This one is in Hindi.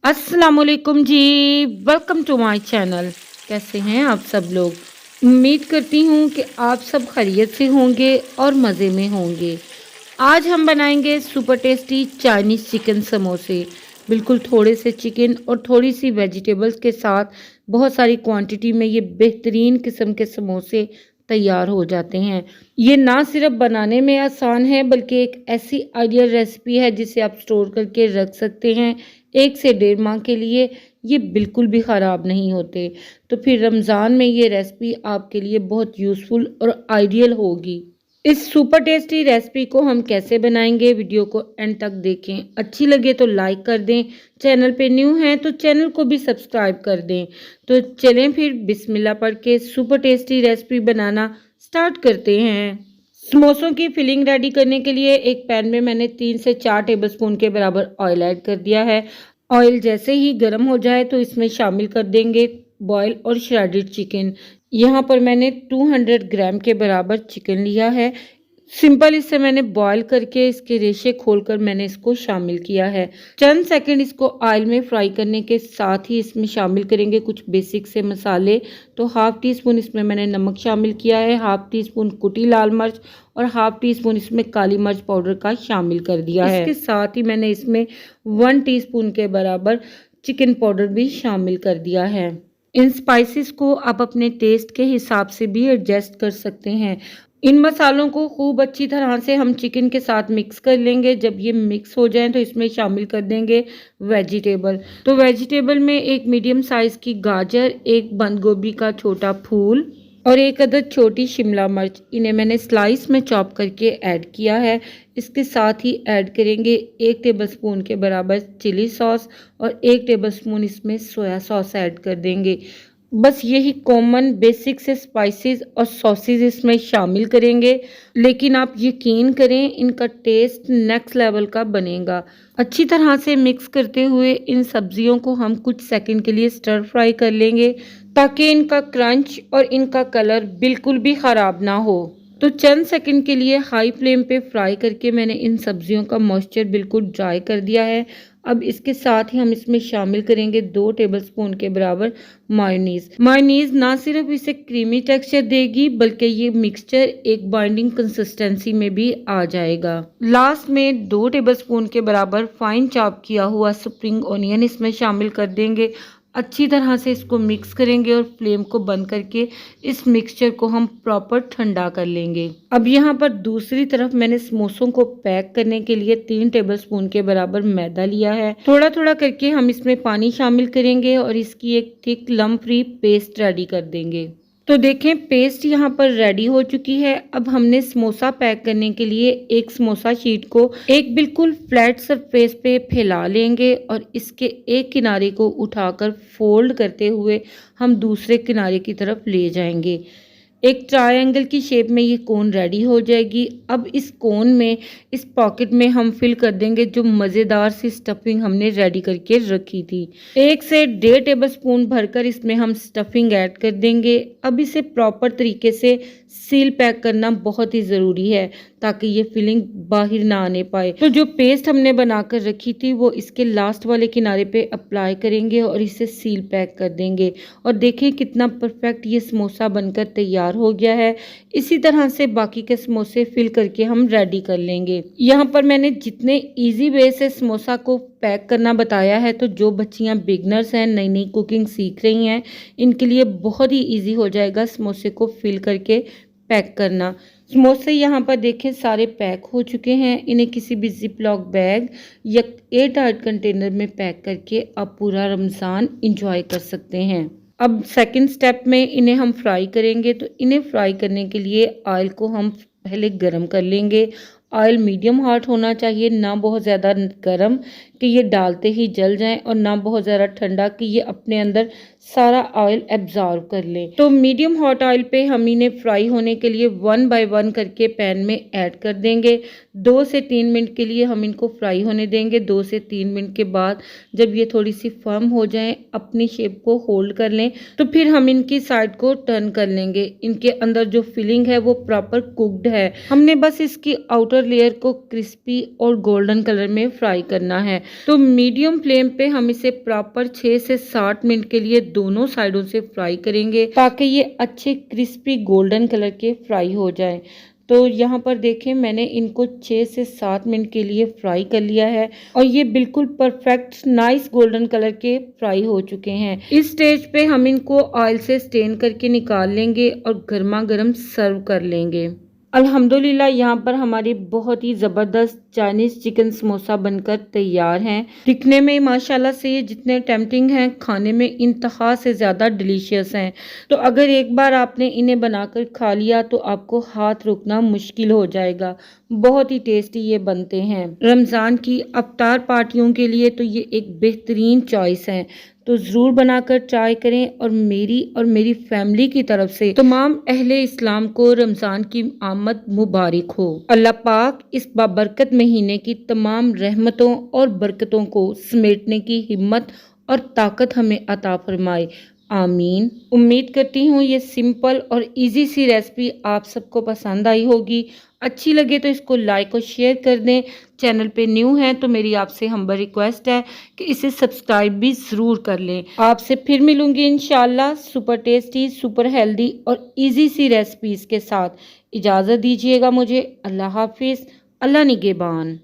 अस्सलामुअलैकुम जी। Welcome to my channel. कैसे हैं आप सब लोग? उम्मीद करती हूँ कि आप सब खैरियत से होंगे और मज़े में होंगे। आज हम बनाएंगे सुपर टेस्टी चाइनीज़ चिकन समोसे। बिल्कुल थोड़े से चिकन और थोड़ी सी वेजिटेबल्स के साथ बहुत सारी क्वांटिटी में ये बेहतरीन किस्म के समोसे तैयार हो जाते हैं। ये ना सिर्फ बनाने में आसान है बल्कि एक ऐसी आइडियल रेसिपी है जिसे आप स्टोर करके रख सकते हैं 1 से 1.5 माह के लिए। ये बिल्कुल भी ख़राब नहीं होते। तो फिर रमज़ान में ये रेसिपी आपके लिए बहुत यूज़फुल और आइडियल होगी। इस सुपर टेस्टी रेसिपी को हम कैसे बनाएंगे, वीडियो को एंड तक देखें। अच्छी लगे तो लाइक कर दें, चैनल पे न्यू हैं तो चैनल को भी सब्सक्राइब कर दें। तो चलें फिर बिस्मिल्लाह पढ़ के सुपर टेस्टी रेसिपी बनाना स्टार्ट करते हैं। समोसों की फिलिंग रेडी करने के लिए एक पैन में मैंने 3 से 4 टेबलस्पून के बराबर ऑयल ऐड कर दिया है। ऑयल जैसे ही गर्म हो जाए तो इसमें शामिल कर देंगे बॉयल और श्रेडेड चिकन। यहाँ पर मैंने 200 ग्राम के बराबर चिकन लिया है। सिंपल इसे मैंने बॉईल करके इसके रेशे खोलकर मैंने इसको शामिल किया है। चंद सेकंड इसको ऑयल में फ्राई करने के साथ ही इसमें शामिल करेंगे कुछ बेसिक से मसाले। तो हाफ टी स्पून इसमें मैंने नमक शामिल किया है, हाफ टी स्पून कुटी लाल मिर्च और हाफ टी स्पून इसमें काली मिर्च पाउडर का शामिल कर दिया है। इसके साथ ही मैंने इसमें 1 टीस्पून के बराबर चिकन पाउडर भी शामिल कर दिया है। इन स्पाइसेस को आप अपने टेस्ट के हिसाब से भी एडजस्ट कर सकते हैं। इन मसालों को खूब अच्छी तरह से हम चिकन के साथ मिक्स कर लेंगे। जब ये मिक्स हो जाए तो इसमें शामिल कर देंगे वेजिटेबल। तो वेजिटेबल में एक मीडियम साइज़ की गाजर, एक बंद गोभी का छोटा फूल और एक अदद छोटी शिमला मिर्च, इन्हें मैंने स्लाइस में चॉप करके ऐड किया है। इसके साथ ही ऐड करेंगे 1 टेबलस्पून के बराबर चिली सॉस और 1 टेबलस्पून इसमें सोया सॉस ऐड कर देंगे। बस यही कॉमन बेसिक से स्पाइसेस और सॉसेज इसमें शामिल करेंगे, लेकिन आप यकीन करें इनका टेस्ट नेक्स्ट लेवल का बनेगा। अच्छी तरह से मिक्स करते हुए इन सब्जियों को हम कुछ सेकंड के लिए स्टर फ्राई कर लेंगे ताकि इनका क्रंच और इनका कलर बिल्कुल भी ख़राब ना हो। तो चंद सेकंड के लिए हाई फ्लेम पे फ्राई करके मैंने इन सब्जियों का मॉइस्चर बिल्कुल ड्राई कर दिया है। अब इसके साथ ही हम इसमें शामिल करेंगे 2 टेबलस्पून के बराबर मायोनीज़। मायोनीज़ ना सिर्फ इसे क्रीमी टेक्सचर देगी बल्कि ये मिक्सचर एक बाइंडिंग कंसिस्टेंसी में भी आ जाएगा। लास्ट में 2 टेबलस्पून के बराबर फाइन चॉप किया हुआ स्प्रिंग ऑनियन इसमें शामिल कर देंगे। अच्छी तरह से इसको मिक्स करेंगे और फ्लेम को बंद करके इस मिक्सचर को हम प्रॉपर ठंडा कर लेंगे। अब यहाँ पर दूसरी तरफ मैंने समोसों को पैक करने के लिए 3 टेबलस्पून के बराबर मैदा लिया है। थोड़ा थोड़ा करके हम इसमें पानी शामिल करेंगे और इसकी एक thick lump free paste ready कर देंगे। तो देखें पेस्ट यहाँ पर रेडी हो चुकी है। अब हमने समोसा पैक करने के लिए एक समोसा शीट को एक बिल्कुल फ्लैट सरफेस पे फैला लेंगे और इसके एक किनारे को उठाकर फोल्ड करते हुए हम दूसरे किनारे की तरफ ले जाएंगे। एक ट्रायंगल की शेप में ये कोन रेडी हो जाएगी। अब इस कोन में इस पॉकेट में हम फिल कर देंगे जो मज़ेदार सी स्टफिंग हमने रेडी करके रखी थी। 1 से 1.5 टेबलस्पून भरकर इसमें हम स्टफिंग ऐड कर देंगे। अब इसे प्रॉपर तरीके से सील पैक करना बहुत ही ज़रूरी है ताकि ये फिलिंग बाहर ना आने पाए। तो जो पेस्ट हमने बनाकर रखी थी वो इसके लास्ट वाले किनारे पे अप्लाई करेंगे और इसे सील पैक कर देंगे। और देखें कितना परफेक्ट ये समोसा बनकर तैयार हो गया है। इसी तरह से बाकी के समोसे फिल करके हम रेडी कर लेंगे। यहाँ पर मैंने जितने इजी वे से समोसा को पैक करना बताया है, तो जो बच्चियाँ बिगनर्स हैं, नई नई कुकिंग सीख रही हैं, इनके लिए बहुत ही ईजी हो जाएगा समोसे को फिल करके पैक करना। समोसे यहाँ पर देखें सारे पैक हो चुके हैं। इन्हें किसी भी जिप लॉक बैग या एयर टाइट कंटेनर में पैक करके आप पूरा रमज़ान इंजॉय कर सकते हैं। अब सेकंड स्टेप में इन्हें हम फ्राई करेंगे। तो इन्हें फ्राई करने के लिए ऑयल को हम पहले गरम कर लेंगे। ऑयल मीडियम हॉट होना चाहिए, ना बहुत ज़्यादा गर्म कि ये डालते ही जल जाएं और ना बहुत ज़्यादा ठंडा कि ये अपने अंदर सारा ऑयल एब्जॉर्ब कर ले। तो मीडियम हॉट ऑयल पे हम इन्हें फ्राई होने के लिए 1 बाय 1 करके पैन में ऐड कर देंगे। 2 से 3 मिनट के लिए हम इनको फ्राई होने देंगे। 2 से 3 मिनट के बाद जब ये थोड़ी सी फर्म हो जाएं, अपनी शेप को होल्ड कर लें, तो फिर हम इनकी साइड को टर्न कर लेंगे। इनके अंदर जो फिलिंग है वो प्रॉपर कुक्ड है। हमने बस इसकी आउटर लेयर को क्रिस्पी और गोल्डन कलर में फ्राई करना है। तो मीडियम फ्लेम पे हम इसे प्रॉपर 6 से 7 मिनट के लिए दोनों साइडों से फ्राई करेंगे ताकि ये अच्छे क्रिस्पी गोल्डन कलर के फ्राई हो जाए। तो यहाँ पर देखें मैंने इनको 6 से 7 मिनट के लिए फ्राई कर लिया है और ये बिल्कुल परफेक्ट नाइस गोल्डन कलर के फ्राई हो चुके हैं। इस स्टेज पे हम इनको ऑयल से स्टेन करके निकाल लेंगे और गर्मा गर्म सर्व कर लेंगे। अल्हम्दुलिल्लाह यहाँ पर हमारी बहुत ही ज़बरदस्त चाइनीज़ चिकन समोसा बनकर तैयार हैं। दिखने में माशाल्लाह से ये जितने टेम्पटिंग हैं, खाने में इंतहा से ज़्यादा डिलीशियस हैं। तो अगर एक बार आपने इन्हें बनाकर खा लिया तो आपको हाथ रोकना मुश्किल हो जाएगा। बहुत ही टेस्टी ये बनते हैं। रमज़ान की अफ्तार पार्टियों के लिए तो ये एक बेहतरीन चॉइस है। तो ज़रूर बनाकर ट्राई करें और मेरी फैमिली की तरफ से तमाम अहले इस्लाम को रमज़ान की आमद मुबारक हो। अल्लाह पाक इस बाबरकत महीने की तमाम रहमतों और बरकतों को समेटने की हिम्मत और ताकत हमें अता फरमाए। आमीन। उम्मीद करती हूँ ये सिंपल और इजी सी रेसिपी आप सबको पसंद आई होगी। अच्छी लगे तो इसको लाइक और शेयर कर दें। चैनल पे न्यू हैं तो मेरी आपसे हम्बल रिक्वेस्ट है कि इसे सब्सक्राइब भी ज़रूर कर लें। आपसे फिर मिलूंगी इंशाल्लाह सुपर टेस्टी, सुपर हेल्दी और इजी सी रेसिपीज़ के साथ। इजाज़त दीजिएगा मुझे। अल्लाह हाफिज़। अल्लाह निगहबान।